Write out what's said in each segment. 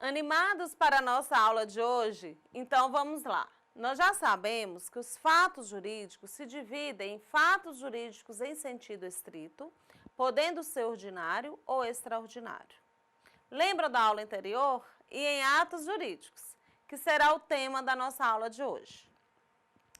Animados para a nossa aula de hoje? Então vamos lá. Nós já sabemos que os fatos jurídicos se dividem em fatos jurídicos em sentido estrito, podendo ser ordinário ou extraordinário. Lembra da aula anterior? E em atos jurídicos, que será o tema da nossa aula de hoje.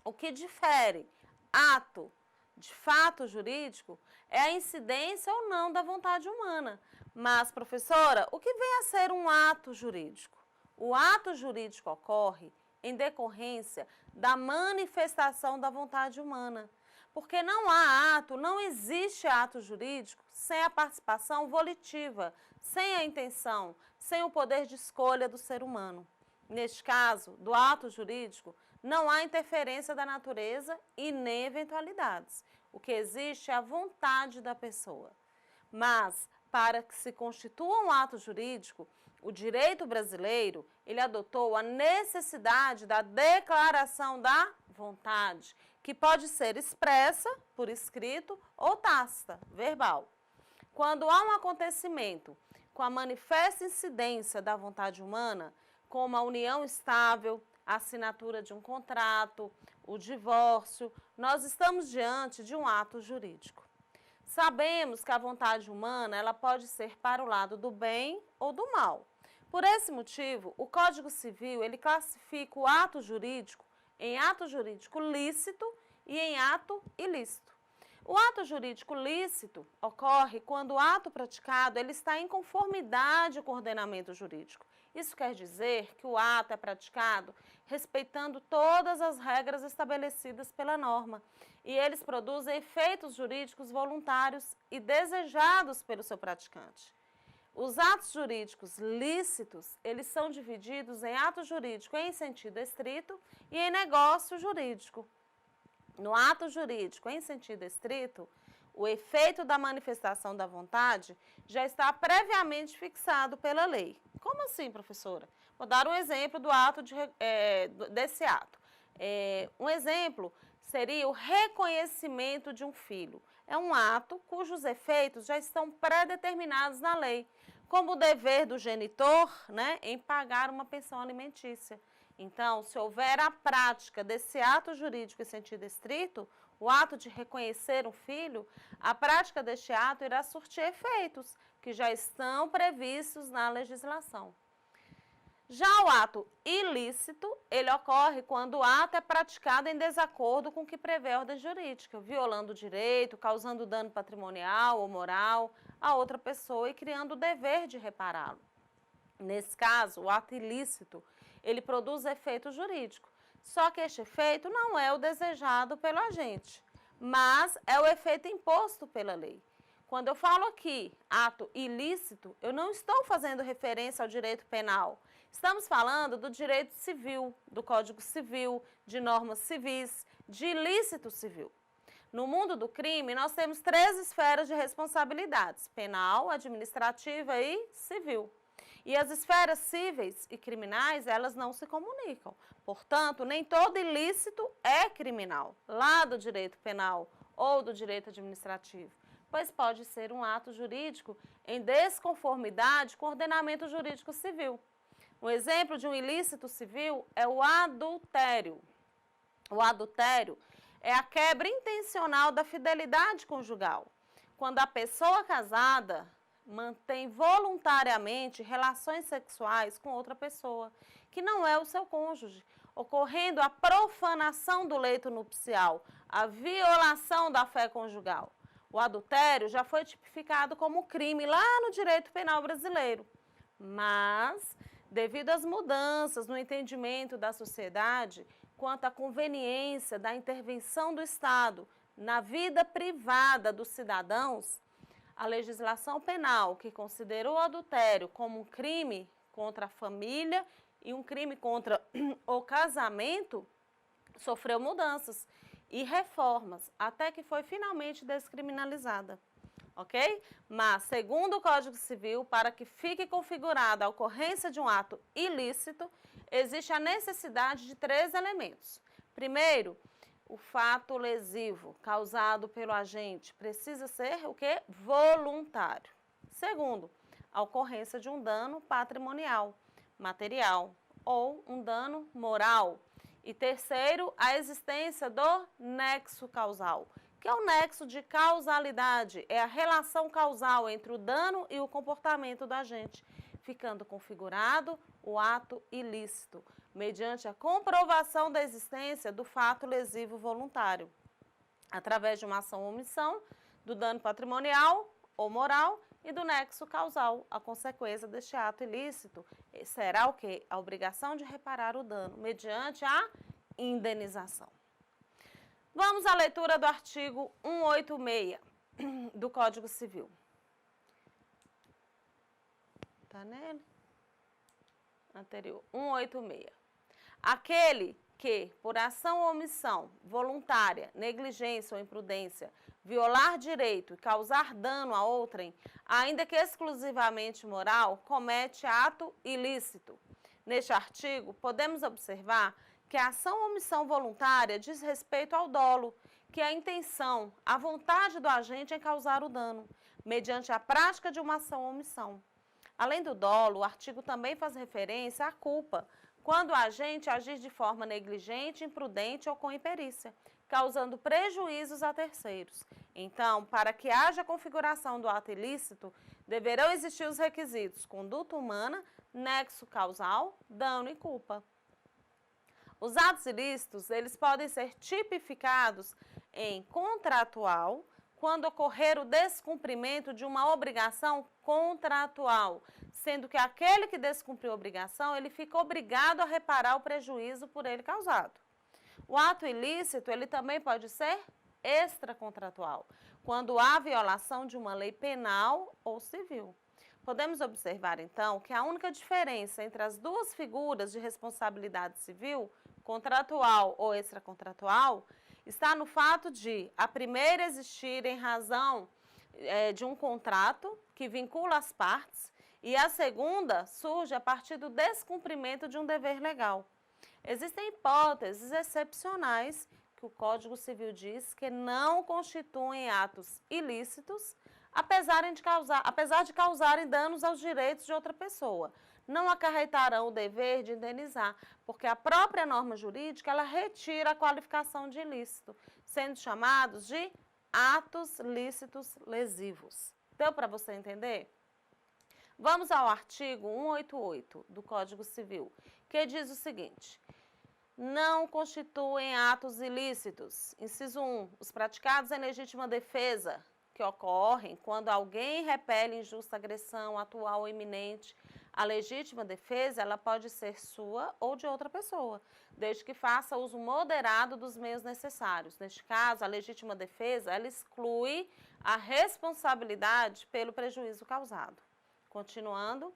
O que difere ato de fato jurídico é a incidência ou não da vontade humana. Mas, professora, o que vem a ser um ato jurídico? O ato jurídico ocorre em decorrência da manifestação da vontade humana. Porque não há ato, não existe ato jurídico sem a participação volitiva, sem a intenção, sem o poder de escolha do ser humano. Neste caso, do ato jurídico, não há interferência da natureza e nem eventualidades. O que existe é a vontade da pessoa. Mas, para que se constitua um ato jurídico, o direito brasileiro, ele adotou a necessidade da declaração da vontade, que pode ser expressa, por escrito, ou tácita, verbal. Quando há um acontecimento com a manifesta incidência da vontade humana, como a união estável, a assinatura de um contrato, o divórcio, nós estamos diante de um ato jurídico. Sabemos que a vontade humana ela pode ser para o lado do bem ou do mal. Por esse motivo, o Código Civil ele classifica o ato jurídico em ato jurídico lícito e em ato ilícito. O ato jurídico lícito ocorre quando o ato praticado ele está em conformidade com o ordenamento jurídico. Isso quer dizer que o ato é praticado respeitando todas as regras estabelecidas pela norma e eles produzem efeitos jurídicos voluntários e desejados pelo seu praticante. Os atos jurídicos lícitos, eles são divididos em ato jurídico em sentido estrito e em negócio jurídico. No ato jurídico em sentido estrito, o efeito da manifestação da vontade já está previamente fixado pela lei. Como assim, professora? Vou dar um exemplo do ato desse ato. Um exemplo seria o reconhecimento de um filho. É um ato cujos efeitos já estão pré-determinados na lei, como o dever do genitor, em pagar uma pensão alimentícia. Então, se houver a prática desse ato jurídico em sentido estrito, o ato de reconhecer um filho, a prática deste ato irá surtir efeitos que já estão previstos na legislação. Já o ato ilícito, ele ocorre quando o ato é praticado em desacordo com o que prevê a ordem jurídica, violando o direito, causando dano patrimonial ou moral a outra pessoa e criando o dever de repará-lo. Nesse caso, o ato ilícito, ele produz efeito jurídico. Só que este efeito não é o desejado pelo agente, mas é o efeito imposto pela lei. Quando eu falo aqui ato ilícito, eu não estou fazendo referência ao direito penal. Estamos falando do direito civil, do Código Civil, de normas civis, de ilícito civil. No mundo do crime, nós temos 3 esferas de responsabilidades: penal, administrativa e civil. E as esferas cíveis e criminais, elas não se comunicam. Portanto, nem todo ilícito é criminal, lá do direito penal ou do direito administrativo, pois pode ser um ato jurídico em desconformidade com o ordenamento jurídico civil. Um exemplo de um ilícito civil é o adultério. O adultério é a quebra intencional da fidelidade conjugal, quando a pessoa casada mantém voluntariamente relações sexuais com outra pessoa, que não é o seu cônjuge, ocorrendo a profanação do leito nupcial, a violação da fé conjugal. O adultério já foi tipificado como crime lá no direito penal brasileiro, mas, devido às mudanças no entendimento da sociedade quanto à conveniência da intervenção do Estado na vida privada dos cidadãos, a legislação penal, que considerou o adultério como um crime contra a família e um crime contra o casamento, sofreu mudanças e reformas, até que foi finalmente descriminalizada. Ok? Mas, segundo o Código Civil, para que fique configurada a ocorrência de um ato ilícito, existe a necessidade de 3 elementos. Primeiro, o fato lesivo causado pelo agente precisa ser o quê? Voluntário. Segundo, a ocorrência de um dano patrimonial. material ou um dano moral. E terceiro, a existência do nexo causal, que é o nexo de causalidade, é a relação causal entre o dano e o comportamento do agente, ficando configurado o ato ilícito, mediante a comprovação da existência do fato lesivo voluntário, através de uma ação ou omissão, do dano patrimonial ou moral e do nexo causal. A consequência deste ato ilícito será o quê? A obrigação de reparar o dano, mediante a indenização. Vamos à leitura do artigo 186 do Código Civil. Está nele? Anterior, 186. Aquele que, por ação ou omissão, voluntária, negligência ou imprudência, violar direito e causar dano a outrem, ainda que exclusivamente moral, comete ato ilícito. Neste artigo, podemos observar que a ação ou omissão voluntária diz respeito ao dolo, que é a intenção, a vontade do agente em causar o dano, mediante a prática de uma ação ou omissão. Além do dolo, o artigo também faz referência à culpa, quando o agente agir de forma negligente, imprudente ou com imperícia, causando prejuízos a terceiros. Então, para que haja configuração do ato ilícito, deverão existir os requisitos: conduta humana, nexo causal, dano e culpa. Os atos ilícitos, eles podem ser tipificados em contratual, quando ocorrer o descumprimento de uma obrigação contratual, sendo que aquele que descumpriu a obrigação, ele fica obrigado a reparar o prejuízo por ele causado. O ato ilícito, ele também pode ser extracontratual, quando há violação de uma lei penal ou civil. Podemos observar, então, que a única diferença entre as duas figuras de responsabilidade civil, contratual ou extracontratual, está no fato de a primeira existir em razão de um contrato que vincula as partes e a segunda surge a partir do descumprimento de um dever legal. Existem hipóteses excepcionais que o Código Civil diz que não constituem atos ilícitos, apesar de causarem danos aos direitos de outra pessoa. Não acarretarão o dever de indenizar, porque a própria norma jurídica ela retira a qualificação de ilícito, sendo chamados de atos lícitos lesivos. Deu para você entender? Vamos ao artigo 188 do Código Civil, que diz o seguinte: não constituem atos ilícitos. Inciso 1. Os praticados em legítima defesa, que ocorrem quando alguém repele injusta agressão atual ou iminente. A legítima defesa, ela pode ser sua ou de outra pessoa, desde que faça uso moderado dos meios necessários. Neste caso, a legítima defesa, ela exclui a responsabilidade pelo prejuízo causado. Continuando,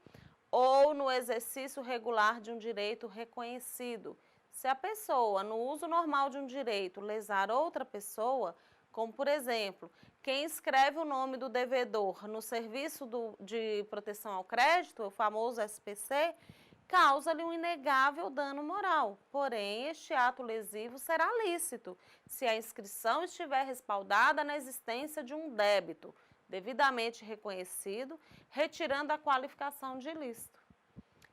ou no exercício regular de um direito reconhecido. Se a pessoa, no uso normal de um direito, lesar outra pessoa, como, por exemplo, quem escreve o nome do devedor no Serviço de Proteção ao Crédito, o famoso SPC, causa-lhe um inegável dano moral. Porém, este ato lesivo será lícito se a inscrição estiver respaldada na existência de um débito devidamente reconhecido, retirando a qualificação de ilícito.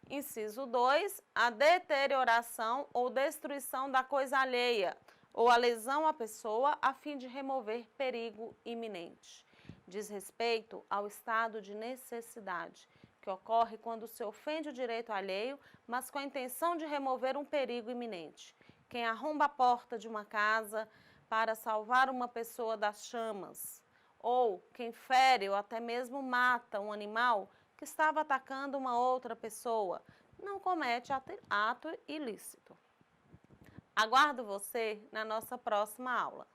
Inciso 2, a deterioração ou destruição da coisa alheia, ou a lesão à pessoa a fim de remover perigo iminente. Diz respeito ao estado de necessidade, que ocorre quando se ofende o direito alheio, mas com a intenção de remover um perigo iminente. Quem arromba a porta de uma casa para salvar uma pessoa das chamas, ou quem fere ou até mesmo mata um animal que estava atacando uma outra pessoa, não comete ato ilícito. Aguardo você na nossa próxima aula.